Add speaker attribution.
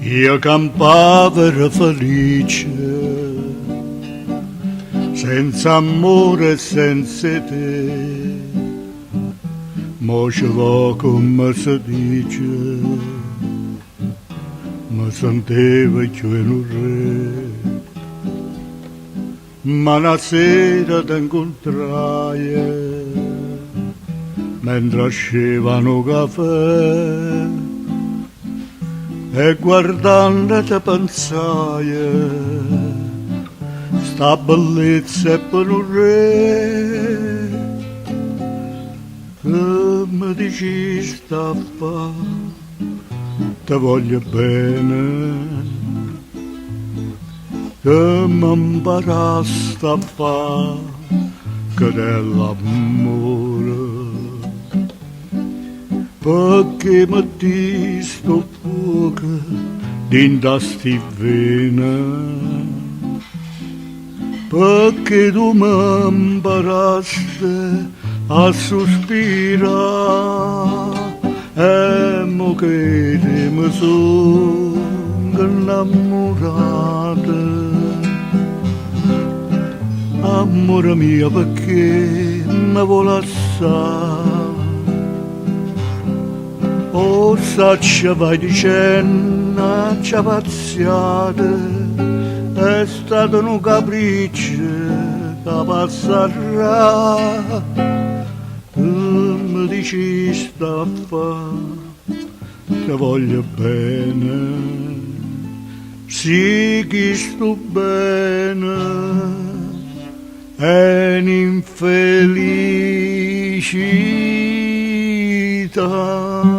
Speaker 1: Io campavo ero felice, senza amore e senza te, mo ce l'ho come si dice, mi sentivo più in un re. Ma una sera ti incontrai, mentre uscivano caffè, e guardando ti pensai, sta bellezza è per un re, e mi dici sta fa, ti voglio bene, che mi imparasti a fa, che dell'amore, perché mi ti sto fuoco dinda sti vene, perché tu mi imparasti a sospirare, e mo che te mi sono innamorato. Amore mio, perché mi vuole assai? O saccia vai dicendo, c'è pazziata, è stato un capriccio che passerà. Tu mi dici sta a fa, ti voglio bene, sì che sto bene, è un'infelicità.